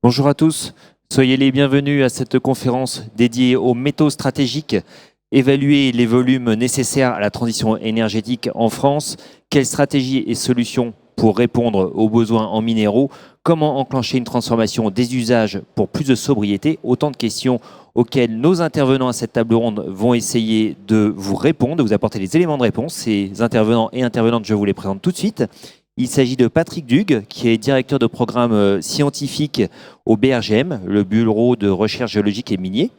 Bonjour à tous, soyez les bienvenus à cette conférence dédiée aux métaux stratégiques. Évaluer les volumes nécessaires à la transition énergétique en France, quelles stratégies et solutions pour répondre aux besoins en minéraux, comment enclencher une transformation des usages pour plus de sobriété, autant de questions auxquelles nos intervenants à cette table ronde vont essayer de vous répondre, de vous apporter les éléments de réponse. Ces intervenants et intervenantes, je vous les présente tout de suite. Il s'agit de Patrick Dugue, qui est directeur de programme scientifique au BRGM, le Bureau de recherche géologique et minier.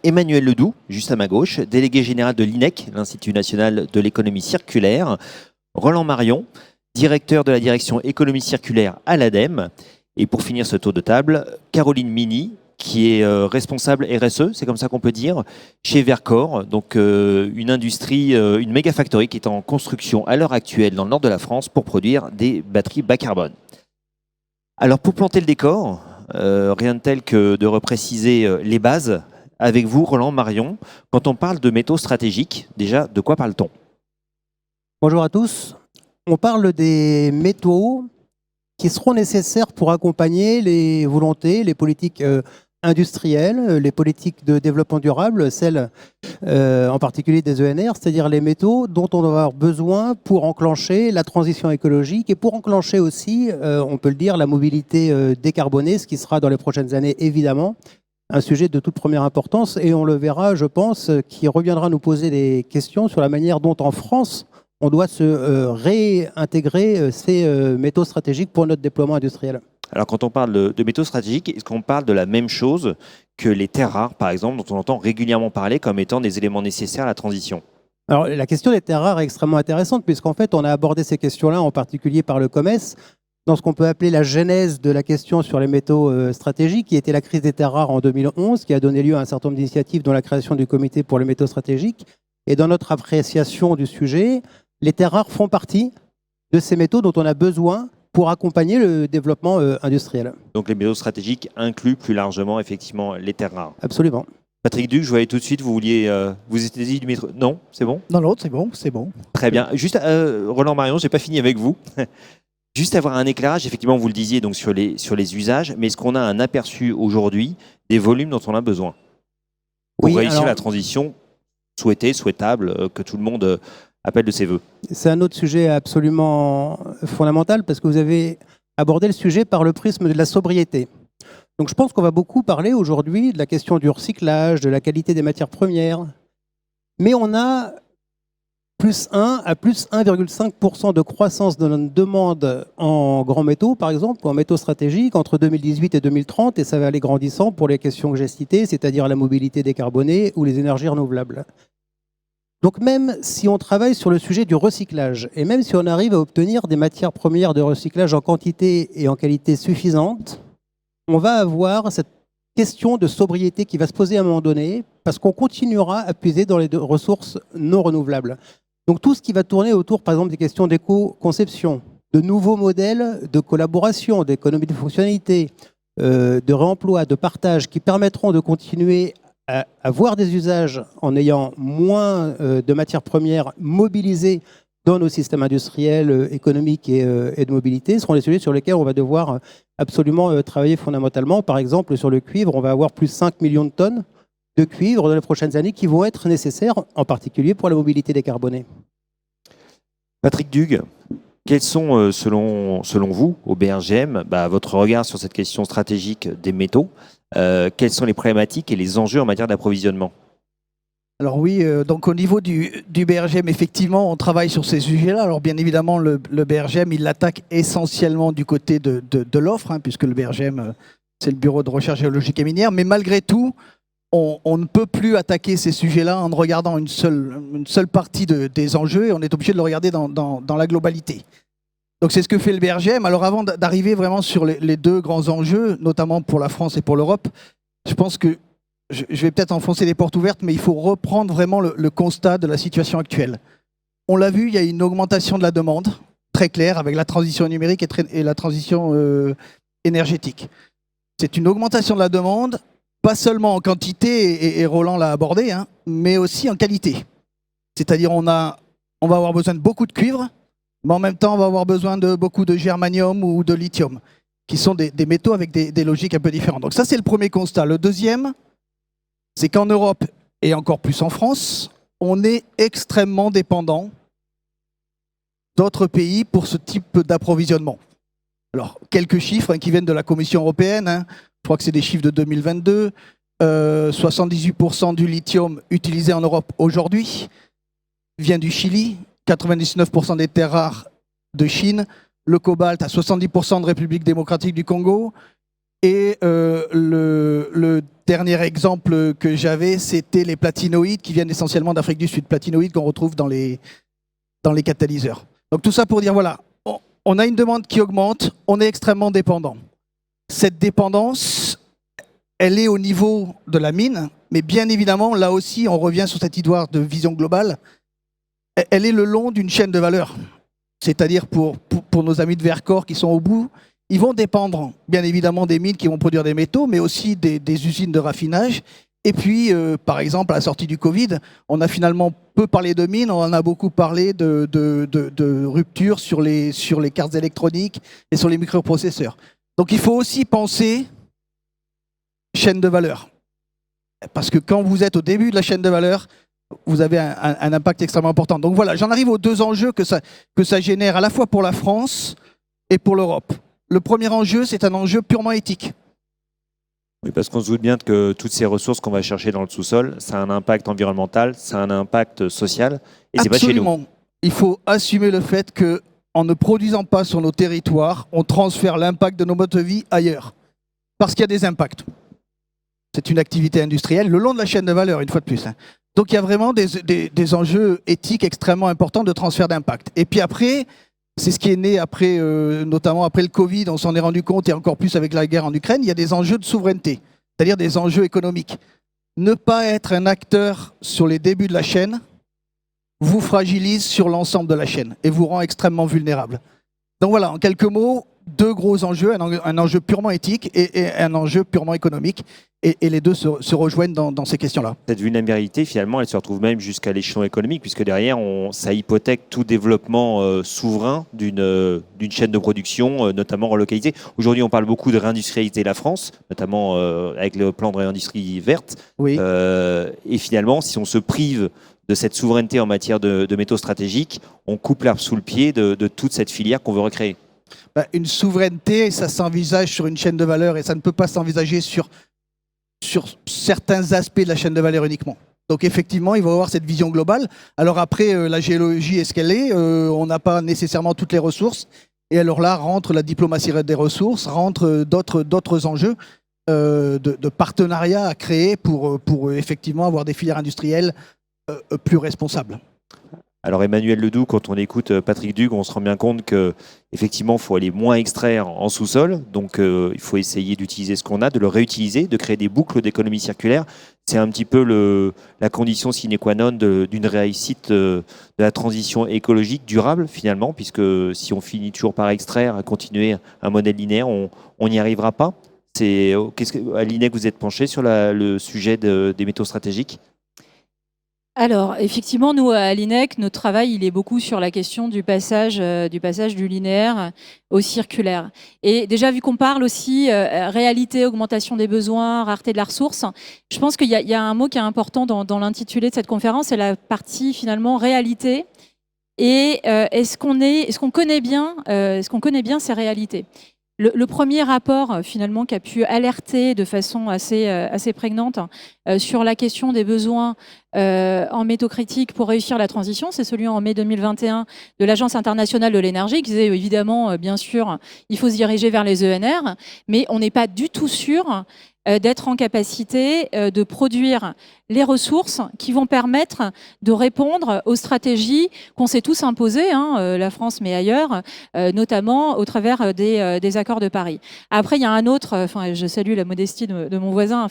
Emmanuel Ledoux, juste à ma gauche, délégué général de l'INEC, l'Institut national de l'économie circulaire. Roland Marion, directeur de la direction économie circulaire à l'ADEME. Et pour finir ce tour de table, Caroline Mini, qui est responsable RSE, c'est comme ça qu'on peut dire, chez Vercor, donc une industrie, une méga factory qui est en construction à l'heure actuelle dans le nord de la France pour produire des batteries bas carbone. Alors pour planter le décor, rien de tel que de repréciser les bases. Avec vous, Roland Marion, quand on parle de métaux stratégiques, déjà, de quoi parle-t-on? Bonjour à tous. On parle des métaux qui seront nécessaires pour accompagner les volontés, les politiques industrielles, les politiques de développement durable, celles en particulier des ENR, c'est-à-dire les métaux dont on va avoir besoin pour enclencher la transition écologique et pour enclencher aussi, on peut le dire, la mobilité décarbonée, ce qui sera dans les prochaines années évidemment un sujet de toute première importance, et on le verra, je pense, qui reviendra nous poser des questions sur la manière dont en France on doit se réintégrer ces métaux stratégiques pour notre déploiement industriel. Alors quand on parle de métaux stratégiques, est-ce qu'on parle de la même chose que les terres rares, par exemple, dont on entend régulièrement parler comme étant des éléments nécessaires à la transition? Alors la question des terres rares est extrêmement intéressante, puisqu'en fait on a abordé ces questions-là, en particulier par le COMES, dans ce qu'on peut appeler la genèse de la question sur les métaux stratégiques, qui était la crise des terres rares en 2011, qui a donné lieu à un certain nombre d'initiatives, dont la création du comité pour les métaux stratégiques. Et dans notre appréciation du sujet, les terres rares font partie de ces métaux dont on a besoin pour accompagner le développement industriel. Donc les métaux stratégiques incluent plus largement effectivement les terres rares. Absolument. Patrick Dugue, je voyais tout de suite, vous vouliez, vous étiez dit du métro. Non, c'est bon? Non, c'est bon. Très bien. Juste, Roland Marion, j'ai pas fini avec vous. Juste avoir un éclairage, effectivement, vous le disiez, donc sur les usages, mais est-ce qu'on a un aperçu aujourd'hui des volumes dont on a besoin pour réussir la transition souhaitée, souhaitable, que tout le monde appelle de ses voeux? C'est un autre sujet absolument fondamental, parce que vous avez abordé le sujet par le prisme de la sobriété. Donc je pense qu'on va beaucoup parler aujourd'hui de la question du recyclage, de la qualité des matières premières, mais on a plus 1 à plus 1,5% de croissance de notre demande en grands métaux, par exemple, ou en métaux stratégiques, entre 2018 et 2030, et ça va aller grandissant pour les questions que j'ai citées, c'est-à-dire la mobilité décarbonée ou les énergies renouvelables. Donc même si on travaille sur le sujet du recyclage, et même si on arrive à obtenir des matières premières de recyclage en quantité et en qualité suffisante, on va avoir cette question de sobriété qui va se poser à un moment donné, parce qu'on continuera à puiser dans les ressources non renouvelables. Donc tout ce qui va tourner autour, par exemple, des questions d'éco-conception, de nouveaux modèles de collaboration, d'économie de fonctionnalité, de réemploi, de partage, qui permettront de continuer à avoir des usages en ayant moins de matières premières mobilisées dans nos systèmes industriels, économiques et de mobilité, seront les sujets sur lesquels on va devoir absolument travailler fondamentalement. Par exemple, sur le cuivre, on va avoir plus de 5 millions de tonnes de cuivre dans les prochaines années qui vont être nécessaires, en particulier pour la mobilité décarbonée. Patrick Dugue, quels sont, selon vous, au BRGM, votre regard sur cette question stratégique des métaux? Quelles sont les problématiques et les enjeux en matière d'approvisionnement? Alors oui, donc au niveau du BRGM, effectivement, on travaille sur ces sujets-là. Alors bien évidemment, le BRGM, il l'attaque essentiellement du côté de l'offre, puisque le BRGM, c'est le Bureau de recherche géologique et minière. Mais malgré tout, on ne peut plus attaquer ces sujets-là en regardant une seule partie des enjeux, et on est obligé de le regarder dans la globalité. Donc c'est ce que fait le BRGM. Alors avant d'arriver vraiment sur les deux grands enjeux, notamment pour la France et pour l'Europe, je pense que je vais peut-être enfoncer les portes ouvertes, mais il faut reprendre vraiment le constat de la situation actuelle. On l'a vu, il y a une augmentation de la demande, très claire, avec la transition numérique et la transition énergétique. C'est une augmentation de la demande, pas seulement en quantité, et Roland l'a abordé, mais aussi en qualité. C'est-à-dire on va avoir besoin de beaucoup de cuivre, mais en même temps on va avoir besoin de beaucoup de germanium ou de lithium. qui sont des métaux avec des logiques un peu différentes. Donc ça, c'est le premier constat. Le deuxième, c'est qu'en Europe, et encore plus en France, on est extrêmement dépendant d'autres pays pour ce type d'approvisionnement. Alors, quelques chiffres qui viennent de la Commission européenne, je crois que c'est des chiffres de 2022, 78% du lithium utilisé en Europe aujourd'hui vient du Chili, 99% des terres rares de Chine, le cobalt à 70% de République démocratique du Congo, et le dernier exemple que j'avais, c'était les platinoïdes qui viennent essentiellement d'Afrique du Sud, platinoïdes qu'on retrouve dans les catalyseurs. Donc tout ça pour dire, voilà, on a une demande qui augmente, on est extrêmement dépendant. Cette dépendance, elle est au niveau de la mine, mais bien évidemment, là aussi, on revient sur cette histoire de vision globale, elle est le long d'une chaîne de valeur. C'est-à-dire pour nos amis de Vercors qui sont au bout, ils vont dépendre bien évidemment des mines qui vont produire des métaux, mais aussi des usines de raffinage. Et puis, par exemple, à la sortie du Covid, on a finalement peu parlé de mines, on en a beaucoup parlé de rupture sur les cartes électroniques et sur les microprocesseurs. Donc il faut aussi penser chaîne de valeur. Parce que quand vous êtes au début de la chaîne de valeur, vous avez un impact extrêmement important. Donc voilà, j'en arrive aux deux enjeux que ça génère à la fois pour la France et pour l'Europe. Le premier enjeu, c'est un enjeu purement éthique. Oui, parce qu'on se doute bien que toutes ces ressources qu'on va chercher dans le sous-sol, ça a un impact environnemental, ça a un impact social, et c'est pas chez nous. Il faut assumer le fait qu'en ne produisant pas sur nos territoires, on transfère l'impact de nos modes de vie ailleurs. Parce qu'il y a des impacts. C'est une activité industrielle le long de la chaîne de valeur, une fois de plus. Donc il y a vraiment des enjeux éthiques extrêmement importants de transfert d'impact. Et puis après, c'est ce qui est né après, notamment après le Covid, on s'en est rendu compte, et encore plus avec la guerre en Ukraine, il y a des enjeux de souveraineté, c'est-à-dire des enjeux économiques. Ne pas être un acteur sur les débuts de la chaîne vous fragilise sur l'ensemble de la chaîne et vous rend extrêmement vulnérable. Donc voilà, en quelques mots, deux gros enjeux, un enjeu purement éthique et un enjeu purement économique. Et les deux se rejoignent dans ces questions-là. Cette vulnérabilité, finalement, elle se retrouve même jusqu'à l'échelon économique, puisque derrière, ça hypothèque tout développement souverain d'une chaîne de production, notamment relocalisée. Aujourd'hui, on parle beaucoup de réindustrialiser la France, notamment avec le plan de réindustrie verte. Oui. Et finalement, si on se prive de cette souveraineté en matière de métaux stratégiques, on coupe l'herbe sous le pied de toute cette filière qu'on veut recréer. Une souveraineté, ça s'envisage sur une chaîne de valeur et ça ne peut pas s'envisager sur certains aspects de la chaîne de valeur uniquement. Donc effectivement, il va y avoir cette vision globale. Alors après, la géologie est ce qu'elle est, on n'a pas nécessairement toutes les ressources. Et alors là, rentre la diplomatie des ressources, rentre d'autres enjeux de partenariat à créer pour effectivement avoir des filières industrielles plus responsables. Alors Emmanuel Ledoux, quand on écoute Patrick Dug, on se rend bien compte qu'effectivement, il faut aller moins extraire en sous-sol. Donc, il faut essayer d'utiliser ce qu'on a, de le réutiliser, de créer des boucles d'économie circulaire. C'est un petit peu la condition sine qua non d'une réussite de la transition écologique durable, finalement, puisque si on finit toujours par extraire, à continuer un modèle linéaire, on n'y arrivera pas. À l'INEC, vous êtes penché sur le sujet des métaux stratégiques ? Alors, effectivement, nous, à l'INEC, notre travail, il est beaucoup sur la question du passage du linéaire au circulaire. Et déjà, vu qu'on parle aussi réalité, augmentation des besoins, rareté de la ressource, je pense qu'il y a un mot qui est important dans l'intitulé de cette conférence, c'est la partie, finalement, réalité. Et est-ce qu'on connaît bien ces réalités ? Le premier rapport, finalement, qui a pu alerter de façon assez prégnante sur la question des besoins en métaux critiques pour réussir la transition, c'est celui en mai 2021 de l'Agence internationale de l'énergie qui disait évidemment, bien sûr, il faut se diriger vers les ENR, mais on n'est pas du tout sûr d'être en capacité de produire les ressources qui vont permettre de répondre aux stratégies qu'on s'est tous imposées, la France mais ailleurs, notamment au travers des accords de Paris. Après, il y a un autre, je salue la modestie de mon voisin,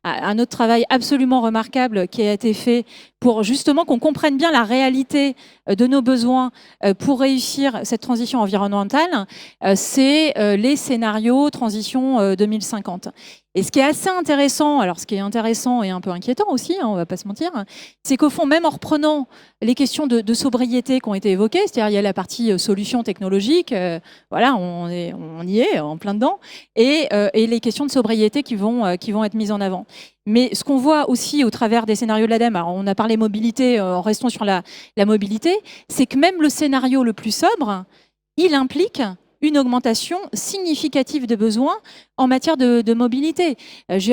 un autre travail absolument remarquable qui a été fait pour justement qu'on comprenne bien la réalité de nos besoins pour réussir cette transition environnementale, c'est les scénarios transition 2050. Et ce qui est assez intéressant, alors ce qui est intéressant et un peu inquiétant aussi, hein, on va pas se mentir, c'est qu'au fond, même en reprenant les questions de sobriété qui ont été évoquées, c'est-à-dire il y a la partie solutions technologiques, voilà, on y est en plein dedans, et les questions de sobriété qui vont être mises en avant. Mais ce qu'on voit aussi au travers des scénarios de l'ADEME, alors on a parlé mobilité, restons sur la mobilité, c'est que même le scénario le plus sobre, il implique une augmentation significative de besoins en matière de mobilité.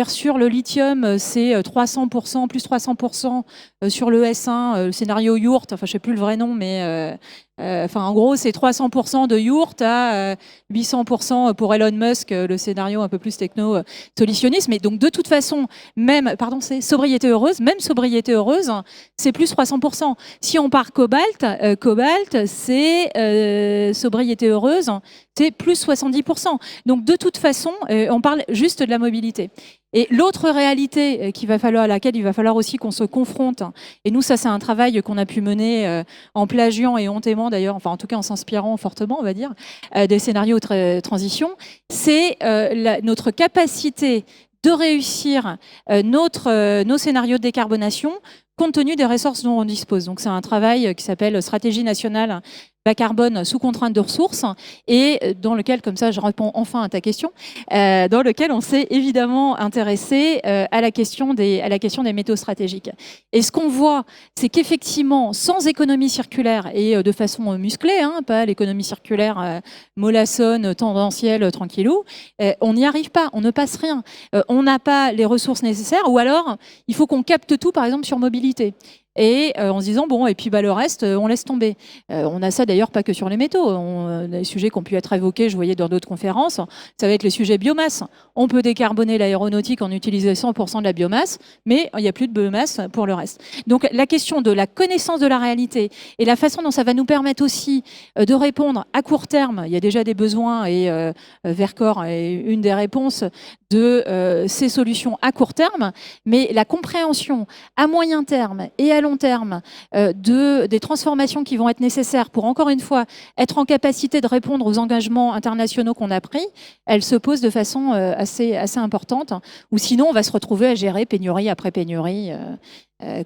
Sur le lithium, c'est 300%, plus 300% sur le S1, le scénario Yourt, enfin je ne sais plus le vrai nom, mais en gros c'est 300% de Yourt à 800% pour Elon Musk, le scénario un peu plus techno-solutionniste. Mais donc de toute façon, c'est sobriété heureuse, même sobriété heureuse, c'est plus 300%. Si on part cobalt, c'est sobriété heureuse, c'est plus 70%. Donc de toute façon, on parle juste de la mobilité. Et l'autre réalité à laquelle il va falloir aussi qu'on se confronte, et nous ça c'est un travail qu'on a pu mener en plagiant et hontément d'ailleurs, enfin en tout cas en s'inspirant fortement on va dire, des scénarios de transition, c'est notre capacité de réussir nos scénarios de décarbonation compte tenu des ressources dont on dispose. Donc c'est un travail qui s'appelle Stratégie nationale bas carbone sous contrainte de ressources, et dans lequel, comme ça je réponds enfin à ta question, dans lequel on s'est évidemment intéressé à la question des métaux stratégiques. Et ce qu'on voit, c'est qu'effectivement, sans économie circulaire, et de façon musclée, hein, pas l'économie circulaire mollassonne, tendancielle, tranquillou, on n'y arrive pas, on ne passe rien. On n'a pas les ressources nécessaires, ou alors il faut qu'on capte tout, par exemple, sur mobilité. Et en se disant, bon, et puis le reste, on laisse tomber. On a ça d'ailleurs pas que sur les métaux. Les sujets qui ont pu être évoqués, je voyais dans d'autres conférences, ça va être les sujets biomasse. On peut décarboner l'aéronautique en utilisant 100% de la biomasse, mais il n'y a plus de biomasse pour le reste. Donc la question de la connaissance de la réalité et la façon dont ça va nous permettre aussi de répondre à court terme, il y a déjà des besoins, et Vercors est une des réponses de ces solutions à court terme, mais la compréhension à moyen terme et à long terme des transformations qui vont être nécessaires pour, encore une fois, être en capacité de répondre aux engagements internationaux qu'on a pris, elle se pose de façon assez importante, ou sinon on va se retrouver à gérer pénurie après pénurie,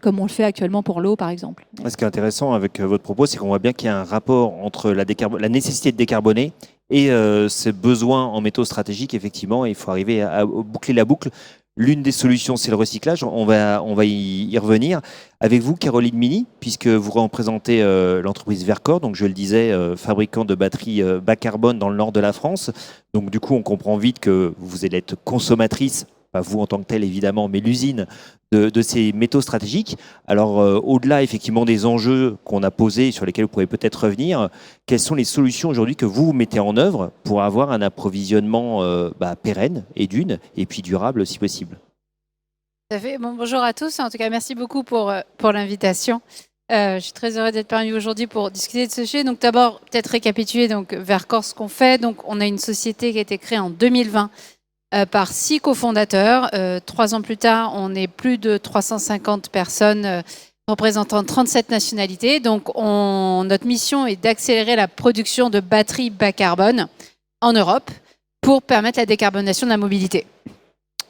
comme on le fait actuellement pour l'eau, par exemple. Ce qui est intéressant avec votre propos, c'est qu'on voit bien qu'il y a un rapport entre la nécessité de décarboner et ces besoins en métaux stratégiques. Effectivement, il faut arriver à boucler la boucle. L'une des solutions, c'est le recyclage. On va y revenir. Avec vous, Caroline Mini, puisque vous représentez l'entreprise Vercors, donc je le disais, fabricant de batteries bas carbone dans le nord de la France. Donc du coup, on comprend vite que vous allez être consommatrice, pas vous en tant que telle évidemment, mais l'usine de ces métaux stratégiques. Alors au-delà effectivement des enjeux qu'on a posés, sur lesquels vous pourrez peut-être revenir, quelles sont les solutions aujourd'hui que vous mettez en œuvre pour avoir un approvisionnement pérenne et puis durable si possible? Bon, bonjour à tous, en tout cas merci beaucoup pour l'invitation. Je suis très heureuse d'être parmi vous aujourd'hui pour discuter de ce sujet. Donc d'abord, peut-être récapituler Vercors ce qu'on fait. Donc on a une société qui a été créée en 2020 par 6 cofondateurs. 3 ans plus tard, on est plus de 350 personnes représentant 37 nationalités. Donc notre mission est d'accélérer la production de batteries bas carbone en Europe pour permettre la décarbonation de la mobilité.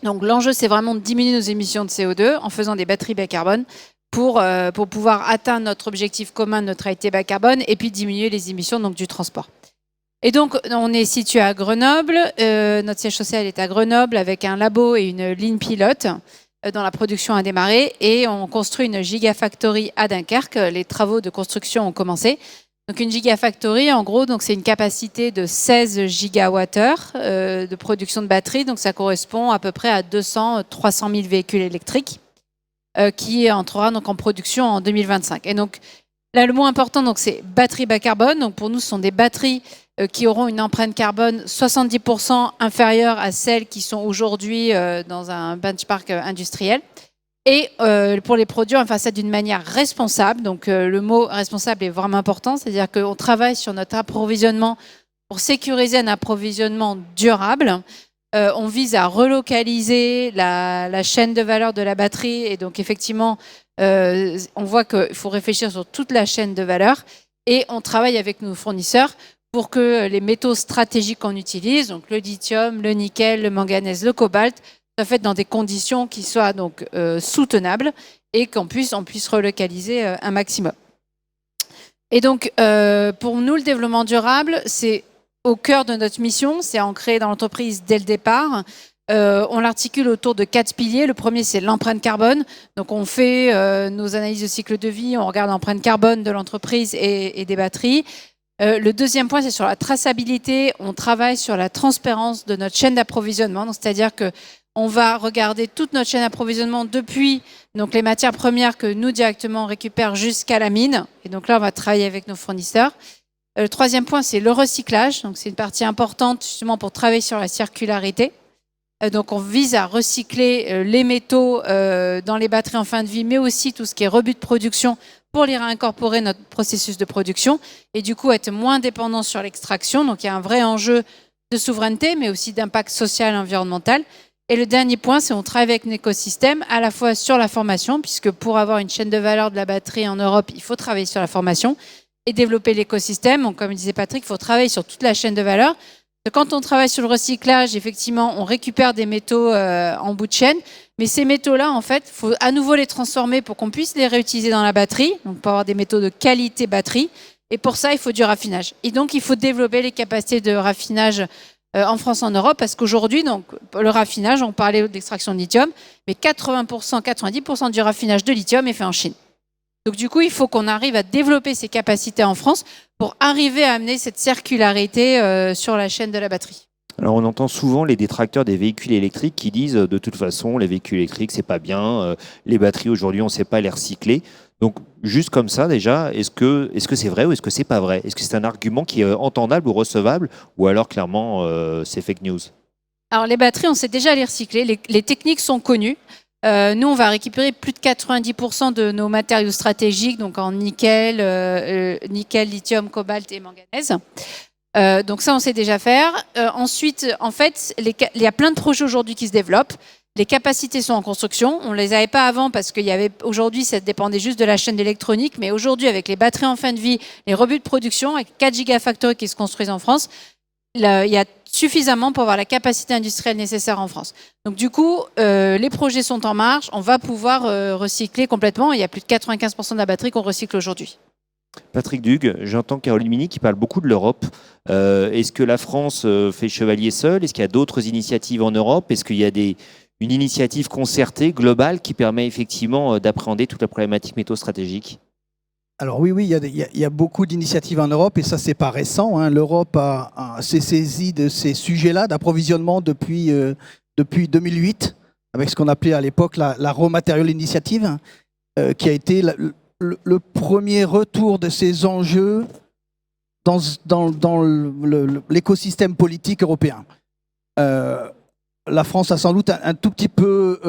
Donc l'enjeu, c'est vraiment de diminuer nos émissions de CO2 en faisant des batteries bas carbone pour pouvoir atteindre notre objectif commun de neutralité bas carbone et puis diminuer les émissions du transport. Et donc, on est situé à Grenoble. Notre siège social est à Grenoble avec un labo et une ligne pilote dont la production a démarré. Et on construit une gigafactory à Dunkerque. Les travaux de construction ont commencé. Donc, une gigafactory, en gros, c'est une capacité de 16 gigawattheures de production de batteries. Donc, ça correspond à peu près à 200-300 000 véhicules électriques qui entrera en production en 2025. Et donc, là, le mot important, c'est batteries bas carbone. Donc, pour nous, ce sont des batteries qui auront une empreinte carbone 70% inférieure à celles qui sont aujourd'hui dans un benchmark industriel. Et pour les produire, on fait ça d'une manière responsable. Donc le mot responsable est vraiment important, c'est-à-dire qu'on travaille sur notre approvisionnement pour sécuriser un approvisionnement durable. On vise à relocaliser la chaîne de valeur de la batterie. Et donc effectivement, on voit qu'il faut réfléchir sur toute la chaîne de valeur. Et on travaille avec nos fournisseurs pour que les métaux stratégiques qu'on utilise, donc le lithium, le nickel, le manganèse, le cobalt, soit faite dans des conditions qui soient donc soutenables et qu'on puisse relocaliser un maximum. Et donc, pour nous, le développement durable, c'est au cœur de notre mission, c'est ancré dans l'entreprise dès le départ. On l'articule autour de 4 piliers. Le premier, c'est l'empreinte carbone. Donc, on fait nos analyses de cycle de vie, on regarde l'empreinte carbone de l'entreprise et des batteries. Le deuxième point, c'est sur la traçabilité. On travaille sur la transparence de notre chaîne d'approvisionnement. C'est-à-dire que on va regarder toute notre chaîne d'approvisionnement depuis donc les matières premières que nous directement on récupère jusqu'à la mine. Et donc là, on va travailler avec nos fournisseurs. Le troisième point, c'est le recyclage. Donc c'est une partie importante justement pour travailler sur la circularité. Donc on vise à recycler les métaux dans les batteries en fin de vie, mais aussi tout ce qui est rebut de production pour les réincorporer notre processus de production et du coup être moins dépendant sur l'extraction. Donc il y a un vrai enjeu de souveraineté, mais aussi d'impact social et environnemental. Et le dernier point, c'est qu'on travaille avec un écosystème à la fois sur la formation, puisque pour avoir une chaîne de valeur de la batterie en Europe, il faut travailler sur la formation et développer l'écosystème. Donc, comme disait Patrick, il faut travailler sur toute la chaîne de valeur. Quand on travaille sur le recyclage, effectivement, on récupère des métaux en bout de chaîne, mais ces métaux-là, en fait, il faut à nouveau les transformer pour qu'on puisse les réutiliser dans la batterie, donc pour avoir des métaux de qualité batterie. Et pour ça, il faut du raffinage. Et donc, il faut développer les capacités de raffinage en France, en Europe, parce qu'aujourd'hui, donc, le raffinage, on parlait d'extraction de lithium, mais 80%, 90% du raffinage de lithium est fait en Chine. Donc du coup, il faut qu'on arrive à développer ces capacités en France pour arriver à amener cette circularité sur la chaîne de la batterie. Alors on entend souvent les détracteurs des véhicules électriques qui disent de toute façon les véhicules électriques c'est pas bien, les batteries aujourd'hui on ne sait pas les recycler. Donc juste comme ça déjà, est-ce que c'est vrai ou est-ce que c'est pas vrai? Est-ce que c'est un argument qui est entendable ou recevable ou alors clairement c'est fake news? Alors les batteries on sait déjà les recycler, les techniques sont connues. Nous, on va récupérer plus de 90% de nos matériaux stratégiques, donc en nickel, lithium, cobalt et manganèse. Donc ça, on sait déjà faire. Ensuite, en fait, il y a plein de projets aujourd'hui qui se développent. Les capacités sont en construction. On ne les avait pas avant parce qu'il y avait aujourd'hui, ça dépendait juste de la chaîne d'électronique. Mais aujourd'hui, avec les batteries en fin de vie, les rebuts de production, avec 4 gigafactories qui se construisent en France, il y a suffisamment pour avoir la capacité industrielle nécessaire en France. Donc du coup, les projets sont en marche, on va pouvoir recycler complètement. Il y a plus de 95% de la batterie qu'on recycle aujourd'hui. Patrick Dugue, j'entends Caroline Mini qui parle beaucoup de l'Europe. Est-ce que la France fait chevalier seul? Est-ce qu'il y a d'autres initiatives en Europe? Est-ce qu'il y a une initiative concertée, globale, qui permet effectivement d'appréhender toute la problématique métaux stratégique? Alors oui, il y a beaucoup d'initiatives en Europe et ça, c'est pas récent. Hein. L'Europe s'est saisie de ces sujets-là d'approvisionnement depuis 2008, avec ce qu'on appelait à l'époque la Raw Material Initiative, qui a été le premier retour de ces enjeux dans l'écosystème politique européen. La France a sans doute un tout petit peu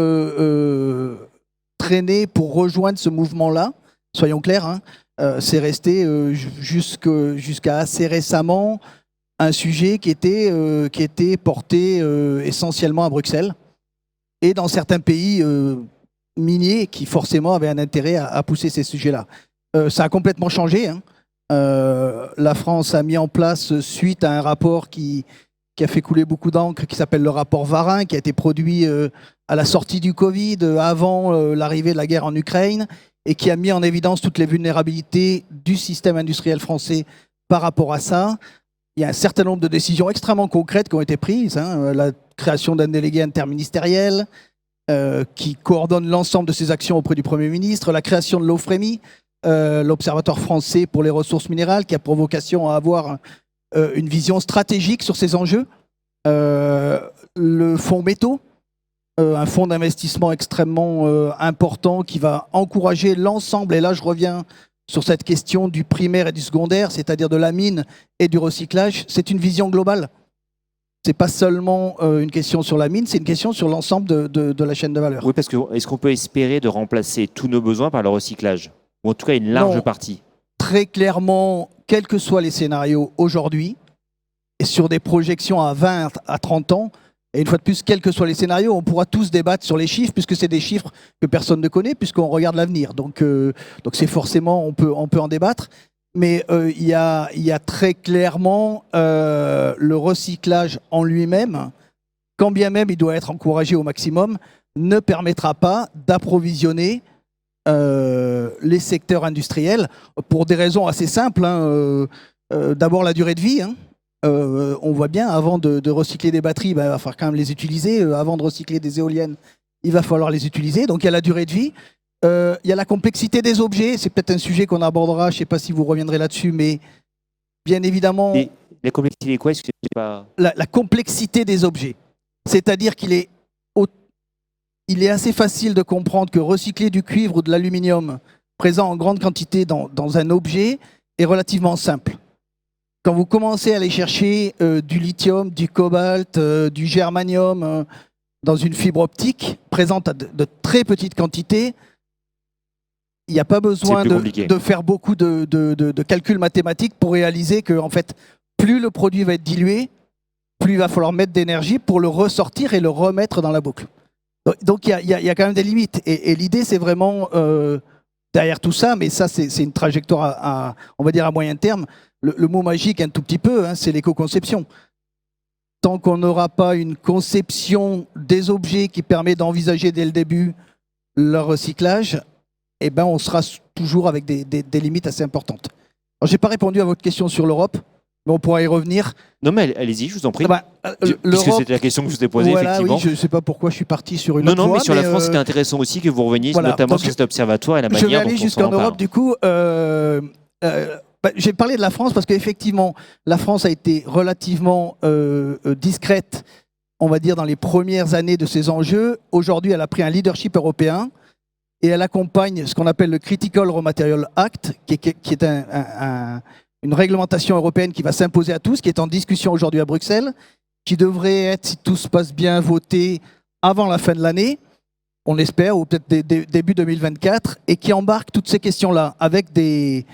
traîné pour rejoindre ce mouvement-là. Soyons clairs, hein, c'est resté jusqu'à assez récemment un sujet qui était porté essentiellement à Bruxelles et dans certains pays miniers qui forcément avaient un intérêt à pousser ces sujets-là. Ça a complètement changé. Hein. La France a mis en place, suite à un rapport qui a fait couler beaucoup d'encre, qui s'appelle le rapport Varin, qui a été produit à la sortie du Covid, avant l'arrivée de la guerre en Ukraine, et qui a mis en évidence toutes les vulnérabilités du système industriel français par rapport à ça. Il y a un certain nombre de décisions extrêmement concrètes qui ont été prises. Hein. La création d'un délégué interministériel qui coordonne l'ensemble de ces actions auprès du Premier ministre, la création de l'OFREMI, l'Observatoire français pour les ressources minérales, qui a pour vocation à avoir une vision stratégique sur ces enjeux, le fonds métaux, un fonds d'investissement extrêmement important qui va encourager l'ensemble, et là je reviens sur cette question du primaire et du secondaire, c'est-à-dire de la mine et du recyclage, c'est une vision globale. Ce n'est pas seulement une question sur la mine, c'est une question sur l'ensemble de la chaîne de valeur. Oui, parce que est-ce qu'on peut espérer de remplacer tous nos besoins par le recyclage? Ou en tout cas une large partie? Très clairement, quels que soient les scénarios aujourd'hui, et sur des projections à 20 à 30 ans, et une fois de plus, quels que soient les scénarios, on pourra tous débattre sur les chiffres, puisque c'est des chiffres que personne ne connaît, puisqu'on regarde l'avenir. Donc c'est forcément, on peut en débattre. Mais il y a très clairement le recyclage en lui-même quand bien même il doit être encouragé au maximum, ne permettra pas d'approvisionner les secteurs industriels pour des raisons assez simples. D'abord la durée de vie. On voit bien, avant de recycler des batteries, il va falloir quand même les utiliser. Avant de recycler des éoliennes, il va falloir les utiliser. Donc il y a la durée de vie. Il y a la complexité des objets. C'est peut-être un sujet qu'on abordera. Je ne sais pas si vous reviendrez là-dessus, mais bien évidemment... La complexité, quoi? Est-ce que c'est pas... la complexité des objets. C'est-à-dire qu'il est, il est assez facile de comprendre que recycler du cuivre ou de l'aluminium présent en grande quantité dans un objet est relativement simple. Quand vous commencez à aller chercher du lithium, du cobalt, du germanium dans une fibre optique présente à de très petites quantités, il n'y a pas besoin de faire beaucoup de calculs mathématiques pour réaliser que, en fait, plus le produit va être dilué, plus il va falloir mettre d'énergie pour le ressortir et le remettre dans la boucle. Donc il y a quand même des limites. Et l'idée, c'est vraiment, derrière tout ça, mais ça, c'est une trajectoire on va dire à moyen terme. Le mot magique, un tout petit peu, c'est l'éco-conception. Tant qu'on n'aura pas une conception des objets qui permet d'envisager dès le début leur recyclage, eh ben, on sera toujours avec des limites assez importantes. Alors, je n'ai pas répondu à votre question sur l'Europe, mais on pourra y revenir. Non, mais allez-y, je vous en prie. Puisque c'était la question que je vous ai posée, voilà, effectivement. Oui, je ne sais pas pourquoi je suis parti sur une autre voie. Non, mais sur la France, mais c'était intéressant aussi que vous reveniez voilà, notamment sur cet observatoire et la manière dont on s'en empare. Je vais aller jusqu'en Europe, du coup. J'ai parlé de la France parce qu'effectivement, la France a été relativement discrète, on va dire, dans les premières années de ces enjeux. Aujourd'hui, elle a pris un leadership européen et elle accompagne ce qu'on appelle le Critical Raw Material Act, qui est une réglementation européenne qui va s'imposer à tous, qui est en discussion aujourd'hui à Bruxelles, qui devrait être, si tout se passe bien, voté avant la fin de l'année, on l'espère, ou peut-être début 2024, et qui embarque toutes ces questions-là avec des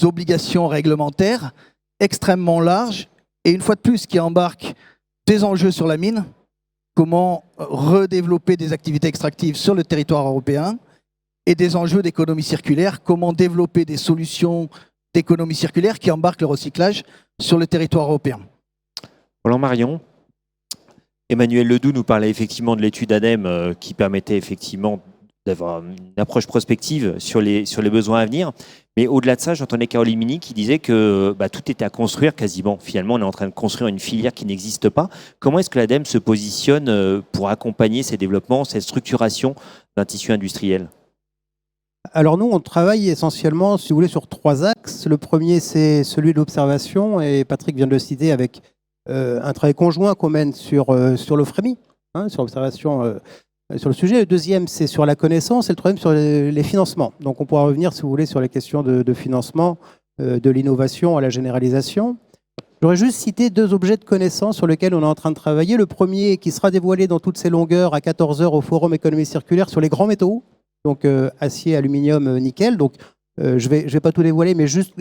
obligations réglementaires extrêmement larges, et une fois de plus, qui embarque des enjeux sur la mine, comment redévelopper des activités extractives sur le territoire européen, et des enjeux d'économie circulaire, comment développer des solutions d'économie circulaire qui embarquent le recyclage sur le territoire européen. Roland Marion, Emmanuel Ledoux nous parlait effectivement de l'étude ADEME qui permettait effectivement d'avoir une approche prospective sur les besoins à venir. Mais au-delà de ça, j'entendais Caroline Mini qui disait que tout était à construire quasiment. Finalement, on est en train de construire une filière qui n'existe pas. Comment est-ce que l'ADEME se positionne pour accompagner ces développements, cette structuration d'un tissu industriel ? Alors nous, on travaille essentiellement, si vous voulez, sur 3 axes. Le premier, c'est celui de l'observation, et Patrick vient de le citer avec un travail conjoint qu'on mène sur l'OFREMI, sur l'observation sur le sujet. Le deuxième, c'est sur la connaissance, et le troisième, sur les financements. Donc on pourra revenir, si vous voulez, sur les questions de financement, de l'innovation à la généralisation. J'aurais juste cité 2 objets de connaissance sur lesquels on est en train de travailler. Le premier, qui sera dévoilé dans toutes ses longueurs à 14h au Forum Économie Circulaire, sur les grands métaux. Donc acier, aluminium, nickel. Donc je vais pas tout dévoiler, mais juste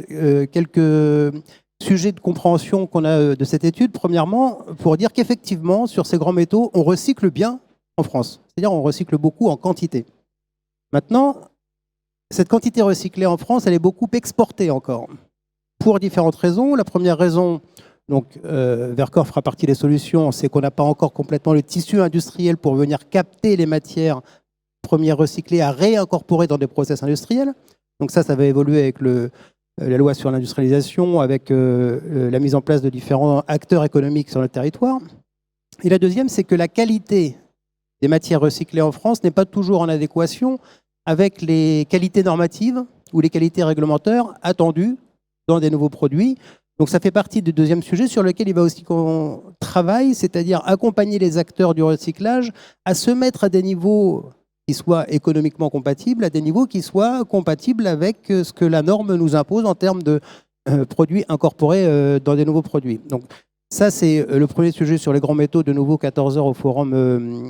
quelques sujets de compréhension qu'on a de cette étude. Premièrement, pour dire qu'effectivement, sur ces grands métaux, on recycle bien en France. C'est-à-dire on recycle beaucoup en quantité. Maintenant, cette quantité recyclée en France, elle est beaucoup exportée encore. Pour différentes raisons. La première raison, donc Vercors fera partie des solutions, c'est qu'on n'a pas encore complètement le tissu industriel pour venir capter les matières premières recyclées à réincorporer dans des process industriels. Donc ça va évoluer avec la loi sur l'industrialisation, avec la mise en place de différents acteurs économiques sur le territoire. Et la deuxième, c'est que la qualité des matières recyclées en France n'est pas toujours en adéquation avec les qualités normatives ou les qualités réglementaires attendues dans des nouveaux produits. Donc ça fait partie du deuxième sujet sur lequel il va aussi qu'on travaille, c'est-à-dire accompagner les acteurs du recyclage à se mettre à des niveaux qui soient économiquement compatibles, à des niveaux qui soient compatibles avec ce que la norme nous impose en termes de produits incorporés dans des nouveaux produits. Donc ça, c'est le premier sujet sur les grands métaux, de nouveau 14h au Forum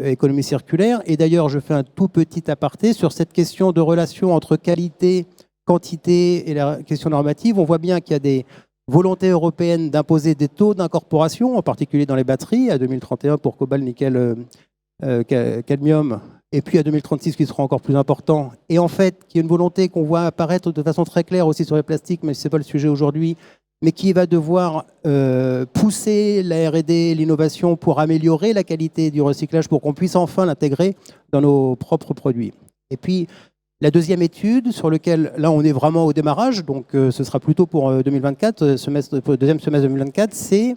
Économie Circulaire. Et d'ailleurs, je fais un tout petit aparté sur cette question de relation entre qualité, quantité et la question normative. On voit bien qu'il y a des volontés européennes d'imposer des taux d'incorporation, en particulier dans les batteries, à 2031 pour cobalt, nickel, cadmium, et puis à 2036 qui sera encore plus important. Et en fait, il y a une volonté qu'on voit apparaître de façon très claire aussi sur les plastiques, mais ce n'est pas le sujet aujourd'hui, mais qui va devoir pousser la R&D, l'innovation pour améliorer la qualité du recyclage pour qu'on puisse enfin l'intégrer dans nos propres produits. Et puis, la deuxième étude, sur laquelle, là, on est vraiment au démarrage, donc ce sera plutôt pour 2024, deuxième semestre 2024, c'est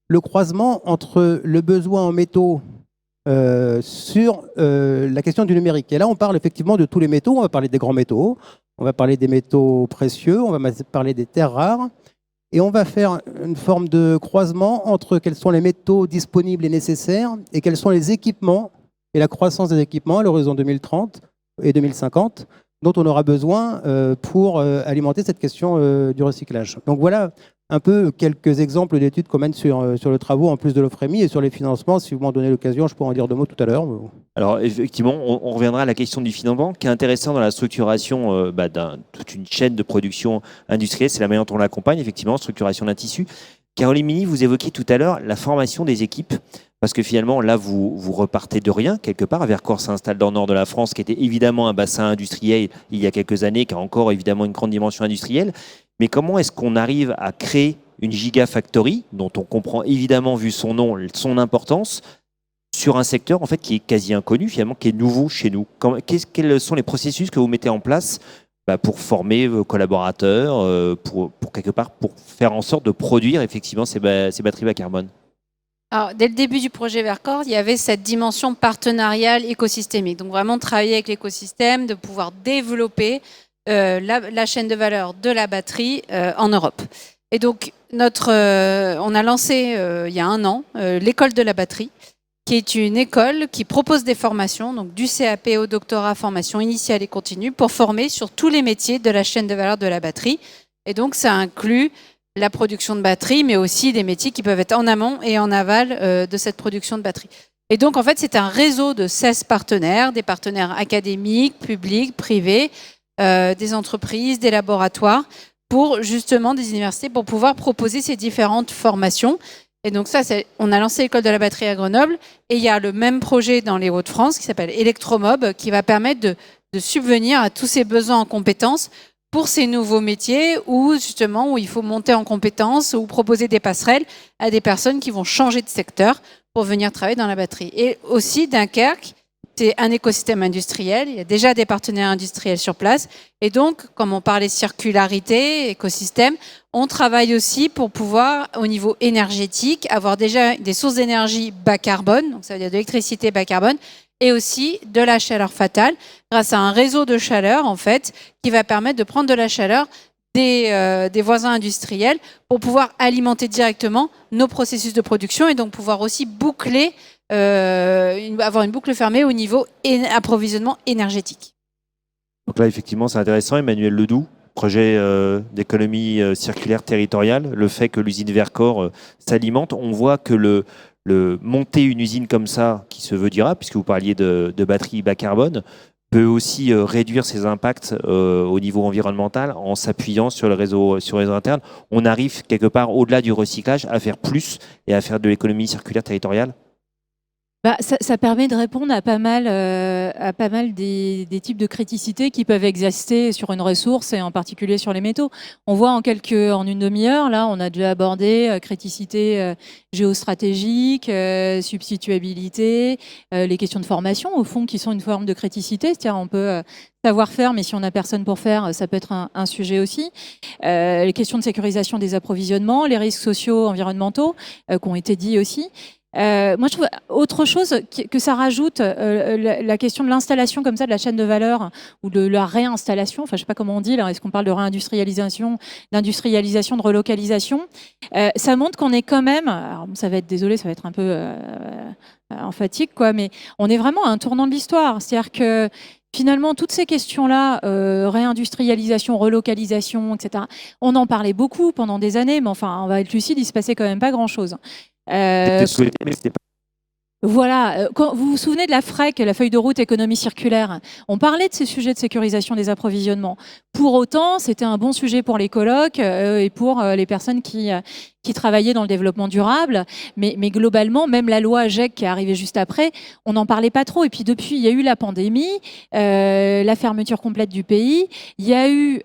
le croisement entre le besoin en métaux sur la question du numérique. Et là, on parle effectivement de tous les métaux. On va parler des grands métaux, on va parler des métaux précieux, on va parler des terres rares. Et on va faire une forme de croisement entre quels sont les métaux disponibles et nécessaires et quels sont les équipements et la croissance des équipements à l'horizon 2030 et 2050 dont on aura besoin pour alimenter cette question du recyclage. Donc voilà un peu quelques exemples d'études qu'on mène sur le travaux en plus de l'OFREMI et sur les financements. Si vous m'en donnez l'occasion, je pourrais en dire 2 mots tout à l'heure. Alors effectivement, on reviendra à la question du financement qui est intéressant dans la structuration toute une chaîne de production industrielle. C'est la manière dont on l'accompagne, effectivement, structuration d'un tissu. Caroline Mini, vous évoquiez tout à l'heure la formation des équipes. Parce que finalement, là, vous repartez de rien, quelque part. Vercors s'installe dans le nord de la France, qui était évidemment un bassin industriel il y a quelques années, qui a encore évidemment une grande dimension industrielle. Mais comment est-ce qu'on arrive à créer une gigafactory, dont on comprend évidemment, vu son nom, son importance, sur un secteur en fait, qui est quasi inconnu, finalement, qui est nouveau chez nous? Quels sont les processus que vous mettez en place pour former vos collaborateurs, pour quelque part, pour faire en sorte de produire effectivement ces batteries bas carbone? Alors, dès le début du projet Vercors, il y avait cette dimension partenariale écosystémique. Donc vraiment travailler avec l'écosystème, de pouvoir développer la chaîne de valeur de la batterie en Europe. Et donc on a lancé il y a 1 an l'école de la batterie, qui est une école qui propose des formations, donc du CAP au doctorat, formation initiale et continue, pour former sur tous les métiers de la chaîne de valeur de la batterie. Et donc ça inclut la production de batteries, mais aussi des métiers qui peuvent être en amont et en aval de cette production de batteries. Et donc, en fait, c'est un réseau de 16 partenaires, des partenaires académiques, publics, privés, des entreprises, des laboratoires, pour justement des universités, pour pouvoir proposer ces différentes formations. Et donc ça, on a lancé l'école de la batterie à Grenoble, et il y a le même projet dans les Hauts-de-France qui s'appelle Electromob, qui va permettre de subvenir à tous ces besoins en compétences pour ces nouveaux métiers où il faut monter en compétences ou proposer des passerelles à des personnes qui vont changer de secteur pour venir travailler dans la batterie. Et aussi, Dunkerque, c'est un écosystème industriel. Il y a déjà des partenaires industriels sur place. Et donc, comme on parlait circularité, écosystème, on travaille aussi pour pouvoir, au niveau énergétique, avoir déjà des sources d'énergie bas carbone, donc ça veut dire de l'électricité bas carbone, et aussi de la chaleur fatale, grâce à un réseau de chaleur, en fait, qui va permettre de prendre de la chaleur des voisins industriels pour pouvoir alimenter directement nos processus de production et donc pouvoir aussi boucler, avoir une boucle fermée au niveau approvisionnement énergétique. Donc là, effectivement, c'est intéressant. Emmanuel Ledoux, projet d'économie circulaire territoriale, le fait que l'usine Vercors s'alimente, on voit que monter une usine comme ça, qui se veut durable, puisque vous parliez de batteries bas carbone, peut aussi réduire ses impacts au niveau environnemental en s'appuyant sur le réseau interne. On arrive quelque part au-delà du recyclage à faire plus et à faire de l'économie circulaire territoriale. Ça permet de répondre à pas mal des types de criticité qui peuvent exister sur une ressource et en particulier sur les métaux. On voit en une demi-heure, là, on a déjà abordé criticité géostratégique, substituabilité, les questions de formation, au fond, qui sont une forme de criticité. C'est-à-dire, on peut savoir faire, mais si on n'a personne pour faire, ça peut être un sujet aussi. Les questions de sécurisation des approvisionnements, les risques sociaux, environnementaux, qui ont été dit aussi. Moi, je trouve autre chose que ça rajoute, la question de l'installation comme ça de la chaîne de valeur ou de la réinstallation. Enfin, je sais pas comment on dit là. Est-ce qu'on parle de réindustrialisation, d'industrialisation, de relocalisation? Ça montre qu'on est quand même. Alors, ça va être un peu emphatique, quoi. Mais on est vraiment à un tournant de l'histoire. C'est-à-dire que finalement, toutes ces questions-là, réindustrialisation, relocalisation, etc. On en parlait beaucoup pendant des années, mais enfin, on va être lucide, il se passait quand même pas grand-chose. Voilà, quand vous vous souvenez de la FREC, la feuille de route économie circulaire, on parlait de ces sujets de sécurisation des approvisionnements. Pour autant, c'était un bon sujet pour les colloques et pour les personnes qui qui travaillaient dans le développement durable, mais globalement, même la loi GEC qui est arrivée juste après, on n'en parlait pas trop. Et puis depuis, il y a eu la pandémie, la fermeture complète du pays, il y a eu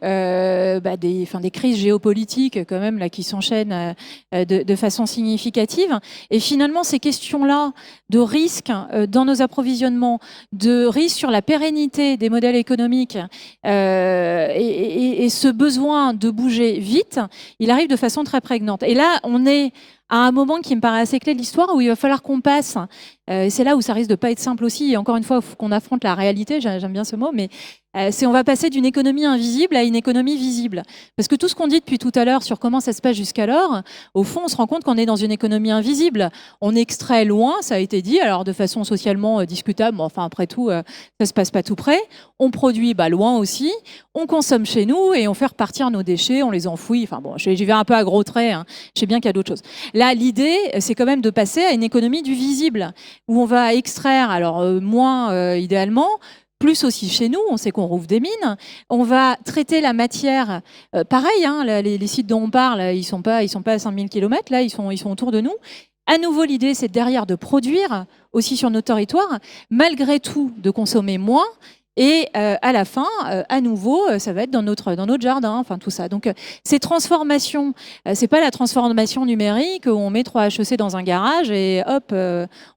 des crises géopolitiques quand même là qui s'enchaînent de façon significative. Et finalement, ces questions-là de risque dans nos approvisionnements, de risque sur la pérennité des modèles économiques et ce besoin de bouger vite, il arrive de façon très prégnante. Et là, on est à un moment qui me paraît assez clé de l'histoire où il va falloir qu'on passe, c'est là où ça risque de pas être simple aussi, et encore une fois, il faut qu'on affronte la réalité, j'aime bien ce mot, mais on va passer d'une économie invisible à une économie visible. Parce que tout ce qu'on dit depuis tout à l'heure sur comment ça se passe jusqu'alors, au fond, on se rend compte qu'on est dans une économie invisible. On extrait loin, ça a été dit, alors de façon socialement discutable, mais enfin après tout, ça se passe pas tout près. On produit loin aussi, on consomme chez nous et on fait repartir nos déchets, on les enfouit. Enfin bon, j'y vais un peu à gros traits, hein. Je sais bien qu'il y a d'autres choses. Là, l'idée, c'est quand même de passer à une économie du visible, où on va extraire, alors moins idéalement, plus aussi chez nous, on sait qu'on rouvre des mines, on va traiter la matière, pareil, hein, les sites dont on parle, ils sont pas à 5000 km, là, ils sont autour de nous. À nouveau, l'idée, c'est derrière de produire aussi sur nos territoires, malgré tout, de consommer moins. Et à la fin, à nouveau, ça va être dans notre jardin, enfin tout ça. Donc ces transformations, c'est pas la transformation numérique où on met 3 HEC dans un garage et hop,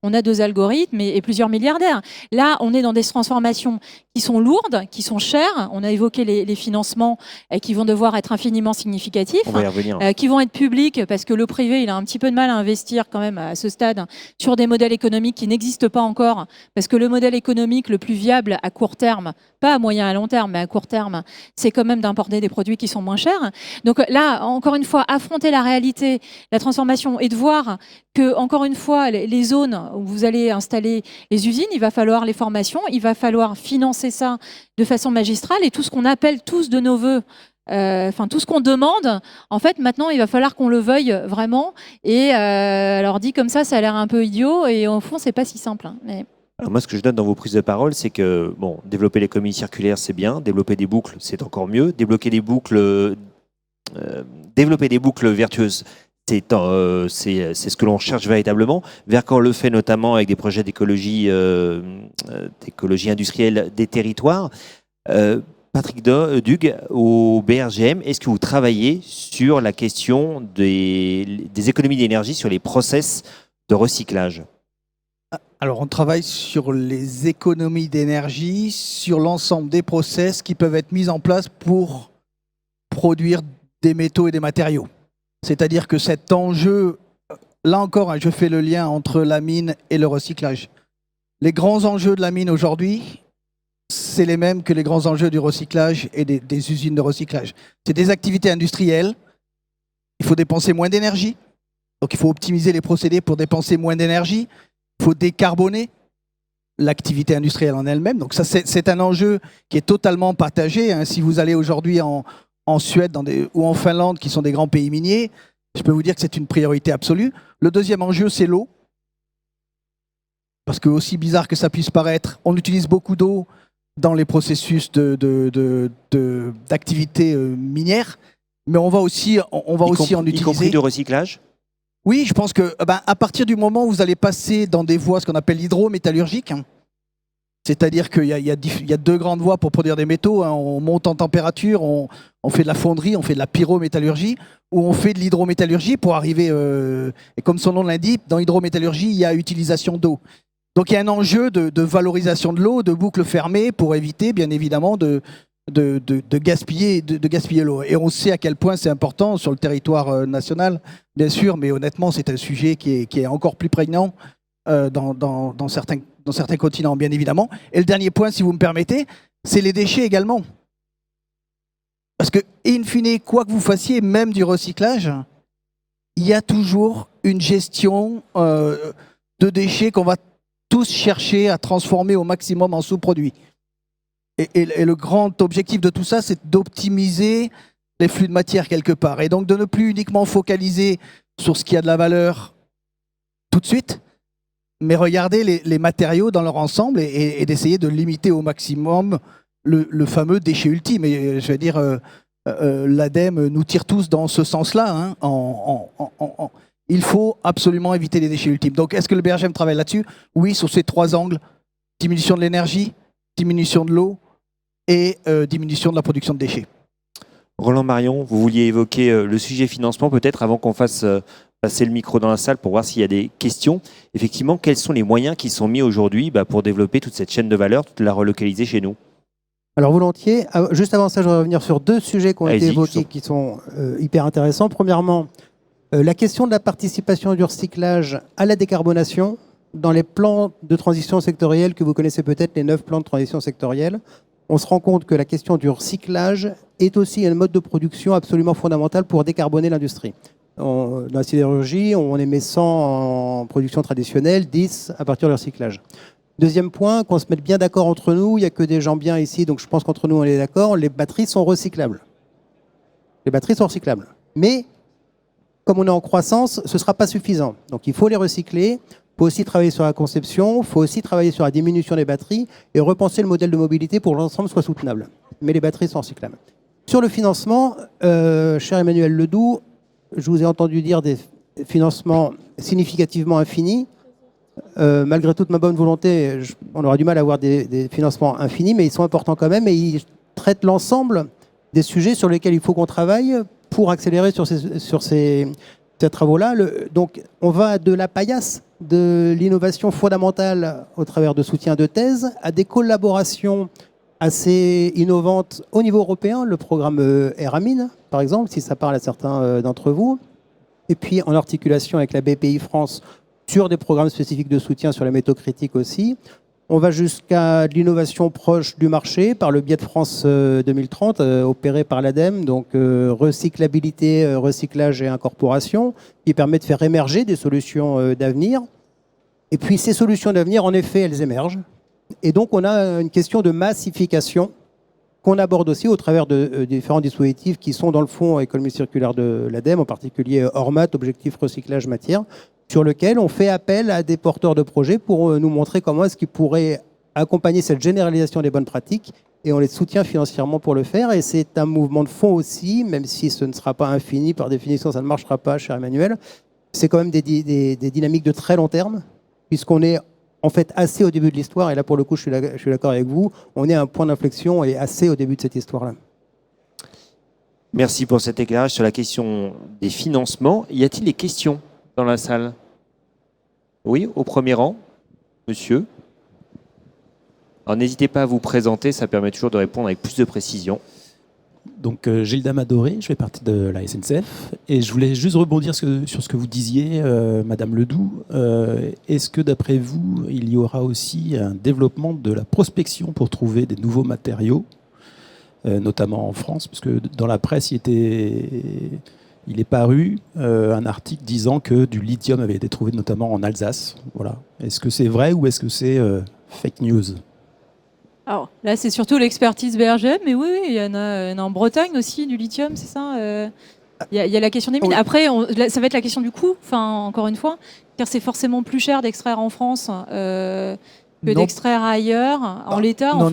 on a 2 algorithmes et plusieurs milliardaires. Là, on est dans des transformations qui sont lourdes, qui sont chères. On a évoqué les financements qui vont devoir être infiniment significatifs, On va y revenir. qui vont être publics parce que le privé, il a un petit peu de mal à investir quand même à ce stade sur des modèles économiques qui n'existent pas encore, parce que le modèle économique le plus viable à court terme, pas à moyen à long terme, mais à court terme, c'est quand même d'importer des produits qui sont moins chers. Donc là, encore une fois, affronter la réalité, la transformation et de voir que, encore une fois, les zones où vous allez installer les usines, il va falloir les formations, il va falloir financer ça de façon magistrale et tout ce qu'on appelle tous de nos voeux, tout ce qu'on demande, en fait, maintenant, il va falloir qu'on le veuille vraiment. Et alors dit comme ça a l'air un peu idiot et au fond, c'est pas si simple. Hein, mais... Alors moi, ce que je note dans vos prises de parole, c'est que développer l'économie circulaire, c'est bien. Développer des boucles, c'est encore mieux. Développer des boucles vertueuses, c'est ce que l'on cherche véritablement. Vercors le fait notamment avec des projets d'écologie industrielle des territoires. Patrick Dug, au BRGM, est-ce que vous travaillez sur la question des économies d'énergie, sur les process de recyclage ? Alors, on travaille sur les économies d'énergie, sur l'ensemble des process qui peuvent être mis en place pour produire des métaux et des matériaux. C'est-à-dire que cet enjeu, là encore, je fais le lien entre la mine et le recyclage. Les grands enjeux de la mine aujourd'hui, c'est les mêmes que les grands enjeux du recyclage et des usines de recyclage. C'est des activités industrielles, il faut dépenser moins d'énergie, donc il faut optimiser les procédés pour dépenser moins d'énergie. Il faut décarboner l'activité industrielle en elle-même. Donc ça, c'est un enjeu qui est totalement partagé. Hein. Si vous allez aujourd'hui en Suède ou en Finlande, qui sont des grands pays miniers, je peux vous dire que c'est une priorité absolue. Le deuxième enjeu, c'est l'eau. Parce que, aussi bizarre que ça puisse paraître, on utilise beaucoup d'eau dans les processus d'activité minière, mais on va aussi en utiliser. Y compris de recyclage ? Oui, je pense que à partir du moment où vous allez passer dans des voies, ce qu'on appelle l'hydrométallurgique, hein, c'est-à-dire qu'il y a 2 grandes voies pour produire des métaux. Hein, on monte en température, on fait de la fonderie, on fait de la pyrométallurgie, ou on fait de l'hydrométallurgie pour arriver, et comme son nom l'indique, dans l'hydrométallurgie, il y a utilisation d'eau. Donc il y a un enjeu de valorisation de l'eau, de boucles fermées, pour éviter, bien évidemment, de gaspiller l'eau. Et on sait à quel point c'est important sur le territoire national, bien sûr, mais honnêtement, c'est un sujet qui est encore plus prégnant dans certains continents, bien évidemment. Et le dernier point, si vous me permettez, c'est les déchets également. Parce que, in fine, quoi que vous fassiez, même du recyclage, il y a toujours une gestion de déchets qu'on va tous chercher à transformer au maximum en sous-produits. Et le grand objectif de tout ça, c'est d'optimiser les flux de matière quelque part. Et donc de ne plus uniquement focaliser sur ce qui a de la valeur tout de suite, mais regarder les matériaux dans leur ensemble et d'essayer de limiter au maximum le fameux déchet ultime. Et je veux dire, l'ADEME nous tire tous dans ce sens-là. Il faut absolument éviter les déchets ultimes. Donc, est-ce que le BRGM travaille là-dessus? Oui, sur ces 3 angles. Diminution de l'énergie, diminution de l'eau et diminution de la production de déchets. Roland Marion, vous vouliez évoquer le sujet financement peut-être avant qu'on fasse passer le micro dans la salle pour voir s'il y a des questions. Effectivement, quels sont les moyens qui sont mis aujourd'hui pour développer toute cette chaîne de valeur, toute la relocaliser chez nous? Alors volontiers. Juste avant ça, je voudrais revenir sur 2 sujets qui ont été évoqués qui sont hyper intéressants. Premièrement, la question de la participation du recyclage à la décarbonation dans les plans de transition sectorielle que vous connaissez peut-être, les 9 plans de transition sectorielle. On se rend compte que la question du recyclage est aussi un mode de production absolument fondamental pour décarboner l'industrie. Dans la sidérurgie, on émet 100 en production traditionnelle, 10 à partir du recyclage. Deuxième point, qu'on se mette bien d'accord entre nous, il n'y a que des gens bien ici, donc je pense qu'entre nous on est d'accord, les batteries sont recyclables. Les batteries sont recyclables. Mais, comme on est en croissance, ce ne sera pas suffisant. Donc il faut les recycler, il faut aussi travailler sur la conception, il faut aussi travailler sur la diminution des batteries et repenser le modèle de mobilité pour que l'ensemble soit soutenable. Mais les batteries sont recyclables. Sur le financement, cher Emmanuel Ledoux, je vous ai entendu dire des financements significativement infinis. Malgré toute ma bonne volonté, on aura du mal à avoir des financements infinis, mais ils sont importants quand même et ils traitent l'ensemble des sujets sur lesquels il faut qu'on travaille pour accélérer sur ces travaux-là. Donc, on va de la paillasse, de l'innovation fondamentale au travers de soutien de thèse, à des collaborations assez innovantes au niveau européen, le programme Eramine, par exemple, si ça parle à certains d'entre vous, et puis en articulation avec la BPI France sur des programmes spécifiques de soutien sur les métaux critiques aussi. On va jusqu'à de l'innovation proche du marché par le biais de France 2030, opéré par l'ADEME, donc recyclabilité, recyclage et incorporation, qui permet de faire émerger des solutions d'avenir. Et puis ces solutions d'avenir, en effet, elles émergent. Et donc on a une question de massification qu'on aborde aussi au travers de différents dispositifs qui sont dans le fond économie circulaire de l'ADEME, en particulier ORMAT, Objectif Recyclage Matière, sur lequel on fait appel à des porteurs de projets pour nous montrer comment est-ce qu'ils pourraient accompagner cette généralisation des bonnes pratiques et on les soutient financièrement pour le faire. Et c'est un mouvement de fond aussi, même si ce ne sera pas infini, par définition ça ne marchera pas, cher Emmanuel. C'est quand même des dynamiques de très long terme, puisqu'on est en fait assez au début de l'histoire, et là pour le coup je suis d'accord avec vous, on est à un point d'inflexion et assez au début de cette histoire-là. Merci pour cet éclairage sur la question des financements. Y a-t-il des questions dans la salle? Oui, au premier rang, monsieur. Alors n'hésitez pas à vous présenter, ça permet toujours de répondre avec plus de précision. Donc Gilda Madoré, je fais partie de la SNCF et je voulais juste rebondir sur ce que vous disiez, Madame Ledoux. Est-ce que d'après vous, il y aura aussi un développement de la prospection pour trouver des nouveaux matériaux, notamment en France, puisque dans la presse, il est paru un article disant que du lithium avait été trouvé notamment en Alsace. Voilà. Est-ce que c'est vrai ou est-ce que c'est fake news? Alors là, c'est surtout l'expertise BRGM, mais oui, il y en a en Bretagne aussi, du lithium, c'est ça. Il y a la question des mines. Après, ça va être la question du coût, encore une fois, car c'est forcément plus cher d'extraire en France que d'extraire ailleurs, en l'état. Non,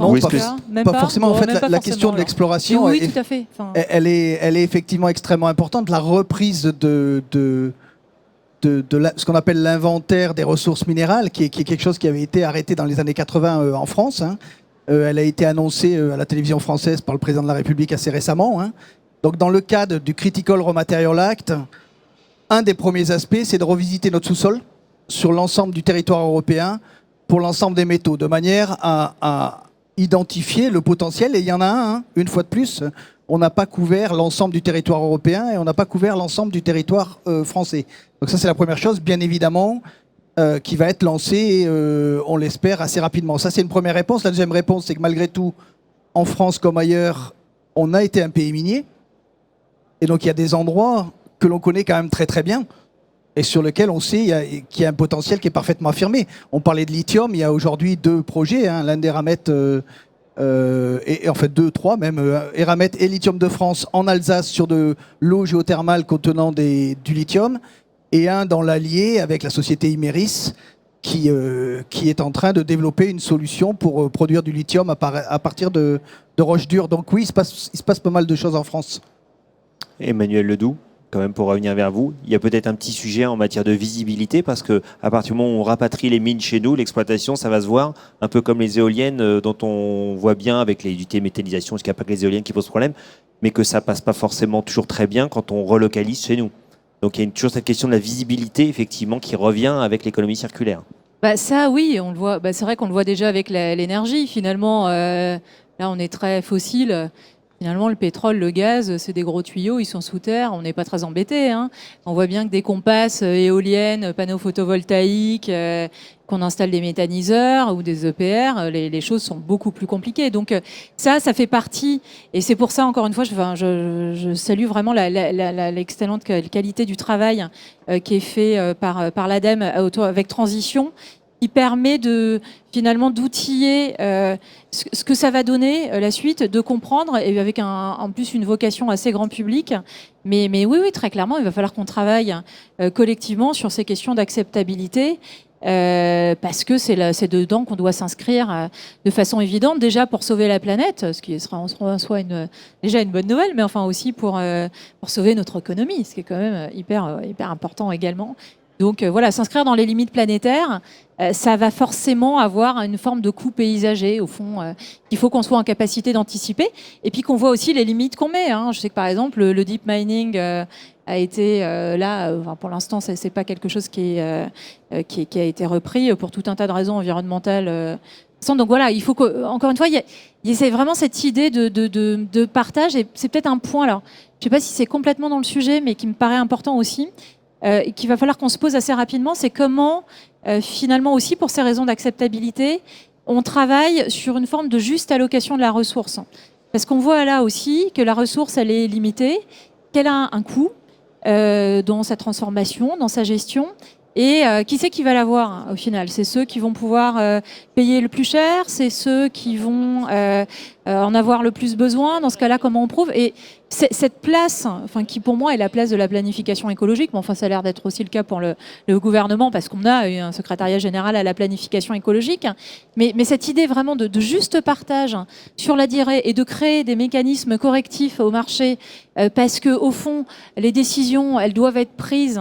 pas forcément. En fait, la question de l'exploration, oui, tout à fait. Elle est effectivement extrêmement importante. La reprise de ce qu'on appelle l'inventaire des ressources minérales, qui est quelque chose qui avait été arrêté dans les années 80 en France. Elle a été annoncée à la télévision française par le président de la République assez récemment. Donc dans le cadre du Critical Raw Material Act, un des premiers aspects, c'est de revisiter notre sous-sol sur l'ensemble du territoire européen pour l'ensemble des métaux, de manière à identifier le potentiel. Et il y en a un, une fois de plus, on n'a pas couvert l'ensemble du territoire européen et on n'a pas couvert l'ensemble du territoire français. Donc ça, c'est la première chose, bien évidemment, qui va être lancée, on l'espère, assez rapidement. Ça, c'est une première réponse. La deuxième réponse, c'est que malgré tout, en France comme ailleurs, on a été un pays minier. Et donc, il y a des endroits que l'on connaît quand même très très bien et sur lesquels on sait qu'il y a un potentiel qui est parfaitement affirmé. On parlait de lithium, il y a aujourd'hui 2 projets, l'un d'Eramet, et en fait 2, 3 même, Eramet et Lithium de France en Alsace sur de l'eau géothermale contenant du lithium, et un dans l'Allier avec la société Imerys qui est en train de développer une solution pour produire du lithium à partir de roches dures. Donc oui, il se passe pas mal de choses en France. Emmanuel Ledoux, quand même pour revenir vers vous, il y a peut-être un petit sujet en matière de visibilité parce que à partir du moment où on rapatrie les mines chez nous, l'exploitation, ça va se voir, un peu comme les éoliennes dont on voit bien avec les méthanisation, parce qu'il n'y a pas que les éoliennes qui posent problème, mais que ça passe pas forcément toujours très bien quand on relocalise chez nous. Donc il y a toujours cette question de la visibilité effectivement qui revient avec l'économie circulaire. Bah ça oui, on le voit. Bah, c'est vrai qu'on le voit déjà avec l'énergie. Finalement, là on est très fossile. Finalement, le pétrole, le gaz, c'est des gros tuyaux, ils sont sous terre, on n'est pas très embêtés. Hein. On voit bien que dès qu'on passe éoliennes, panneaux photovoltaïques, qu'on installe des méthaniseurs ou des EPR, les choses sont beaucoup plus compliquées. Donc ça fait partie, et c'est pour ça, encore une fois, je salue vraiment l'excellente qualité du travail qui est fait par l'ADEME avec Transition, qui permet finalement d'outiller ce que ça va donner la suite, de comprendre, et avec en plus une vocation assez grand public. Mais oui, très clairement, il va falloir qu'on travaille collectivement sur ces questions d'acceptabilité. Parce que c'est dedans qu'on doit s'inscrire de façon évidente, déjà pour sauver la planète, ce qui sera en soi déjà une bonne nouvelle, mais enfin aussi pour sauver notre économie, ce qui est quand même hyper important également. Donc voilà, s'inscrire dans les limites planétaires, ça va forcément avoir une forme de coût paysager, au fond, qu'il faut qu'on soit en capacité d'anticiper, et puis qu'on voit aussi les limites qu'on met. Hein. Je sais que par exemple, le deep mining a été pour l'instant, c'est pas quelque chose qui a été repris pour tout un tas de raisons environnementales. Donc voilà, il faut encore une fois, il y a vraiment cette idée de partage, et c'est peut-être un point, alors, je sais pas si c'est complètement dans le sujet, mais qui me paraît important aussi, et qu'il va falloir qu'on se pose assez rapidement, c'est comment, finalement aussi, pour ces raisons d'acceptabilité, on travaille sur une forme de juste allocation de la ressource. Parce qu'on voit là aussi que la ressource, elle est limitée, qu'elle a un coût dans sa transformation, dans sa gestion. Et qui c'est qui va l'avoir au final? C'est ceux qui vont pouvoir payer le plus cher, c'est ceux qui vont en avoir le plus besoin. Dans ce cas-là, comment on prouve? Et cette place, enfin, qui pour moi est la place de la planification écologique, mais enfin ça a l'air d'être aussi le cas pour le gouvernement, parce qu'on a un secrétariat général à la planification écologique, mais cette idée vraiment de juste partage sur la durée et de créer des mécanismes correctifs au marché, parce que au fond les décisions, elles doivent être prises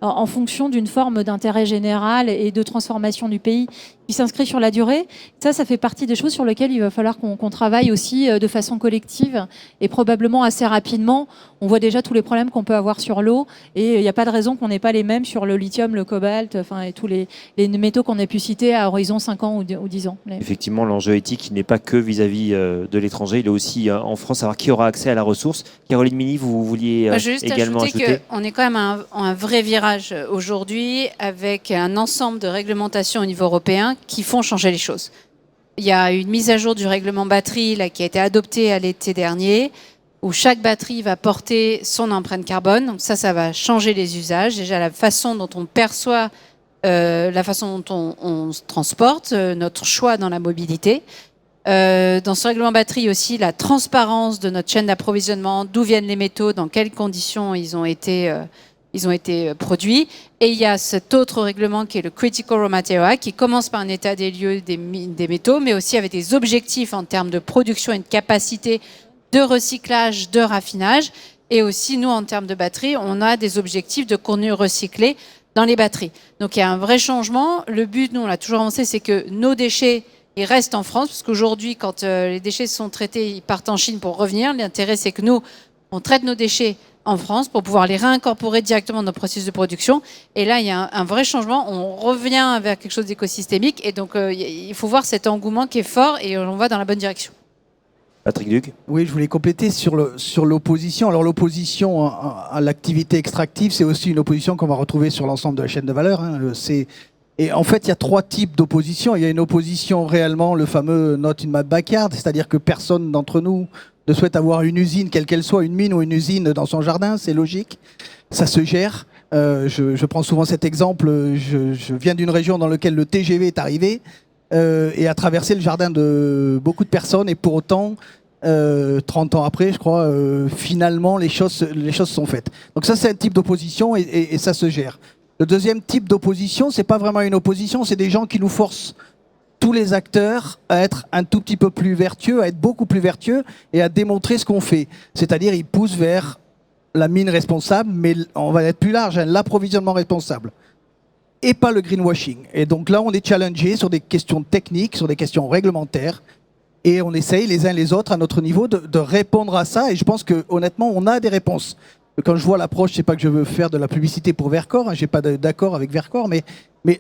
en fonction d'une forme d'intérêt général et de transformation du pays qui s'inscrit sur la durée. Ça fait partie des choses sur lesquelles il va falloir qu'on travaille aussi de façon collective, et probablement assez rapidement. On voit déjà tous les problèmes qu'on peut avoir sur l'eau, et il n'y a pas de raison qu'on n'ait pas les mêmes sur le lithium, le cobalt, enfin, et tous les métaux qu'on a pu citer à horizon 5 ans ou 10 ans. Effectivement, l'enjeu éthique, il n'est pas que vis-à-vis de l'étranger, il est aussi en France, savoir qui aura accès à la ressource. Caroline Mini, vous vouliez également ajouter qu'on est quand même à un vrai virage aujourd'hui, avec un ensemble de réglementations au niveau européen qui font changer les choses. Il y a une mise à jour du règlement batterie là, qui a été adoptée à l'été dernier, où chaque batterie va porter son empreinte carbone. Donc ça va changer les usages. Déjà, la façon dont on perçoit, la façon dont on se transporte, notre choix dans la mobilité. Dans ce règlement batterie aussi, la transparence de notre chaîne d'approvisionnement, d'où viennent les métaux, dans quelles conditions ils ont été produits. Et il y a cet autre règlement qui est le Critical Raw Material, qui commence par un état des lieux des métaux, mais aussi avec des objectifs en termes de production et de capacité de recyclage, de raffinage. Et aussi, nous, en termes de batterie, on a des objectifs de contenu recyclé dans les batteries. Donc il y a un vrai changement. Le but, nous, on l'a toujours avancé, c'est que nos déchets, ils restent en France, parce qu'aujourd'hui, quand les déchets sont traités, ils partent en Chine pour revenir. L'intérêt, c'est que nous, on traite nos déchets en France pour pouvoir les réincorporer directement dans nos processus de production. Et là, il y a un vrai changement. On revient vers quelque chose d'écosystémique. Et donc, il faut voir cet engouement qui est fort, et on va dans la bonne direction. Patrick Duc. Oui, je voulais compléter sur l'opposition. Alors l'opposition à l'activité extractive, c'est aussi une opposition qu'on va retrouver sur l'ensemble de la chaîne de valeur. Hein. Et en fait, il y a 3 types d'opposition. Il y a une opposition réellement, le fameux not in my backyard, c'est-à-dire que personne d'entre nous ne souhaite avoir une usine, quelle qu'elle soit, une mine ou une usine dans son jardin, c'est logique, ça se gère. Je prends souvent cet exemple, je viens d'une région dans laquelle le TGV est arrivé et a traversé le jardin de beaucoup de personnes, et pour autant, 30 ans après, je crois, finalement, les choses sont faites. Donc ça, c'est un type d'opposition, et ça se gère. Le deuxième type d'opposition, c'est pas vraiment une opposition, c'est des gens qui nous forcent tous les acteurs à être un tout petit peu plus vertueux, à être beaucoup plus vertueux et à démontrer ce qu'on fait. C'est-à-dire, ils poussent vers la mine responsable, mais on va être plus large, hein, l'approvisionnement responsable. Et pas le greenwashing. Et donc là, on est challengé sur des questions techniques, sur des questions réglementaires. Et on essaye les uns les autres à notre niveau de répondre à ça. Et je pense que honnêtement, on a des réponses. Quand je vois l'approche, c'est pas que je veux faire de la publicité pour Vercors, hein, j'ai pas d'accord avec Vercors, mais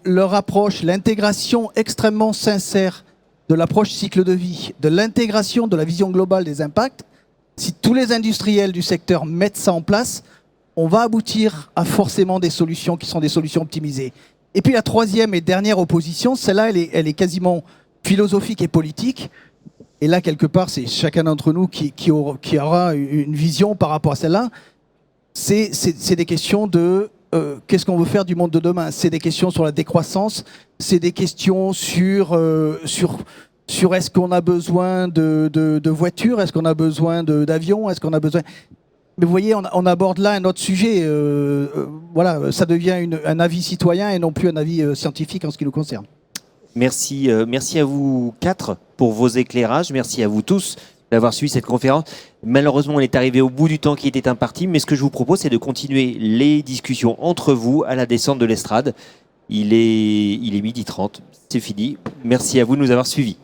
leur approche, l'intégration extrêmement sincère de l'approche cycle de vie, de l'intégration de la vision globale des impacts, si tous les industriels du secteur mettent ça en place, on va aboutir à forcément des solutions qui sont des solutions optimisées. Et puis la troisième et dernière opposition, celle-là, elle est quasiment philosophique et politique. Et là, quelque part, c'est chacun d'entre nous qui aura une vision par rapport à celle-là. C'est des questions de qu'est-ce qu'on veut faire du monde de demain. C'est des questions sur la décroissance, c'est des questions sur est-ce qu'on a besoin de voitures, est-ce qu'on a besoin d'avions, est-ce qu'on a besoin... Mais vous voyez, on aborde là un autre sujet. Voilà, ça devient un avis citoyen et non plus un avis scientifique en ce qui nous concerne. Merci, merci à vous quatre pour vos éclairages. Merci à vous tous d'avoir suivi cette conférence. Malheureusement, on est arrivé au bout du temps qui était imparti, mais ce que je vous propose, c'est de continuer les discussions entre vous à la descente de l'estrade. Il est 12h30, c'est fini. Merci à vous de nous avoir suivis.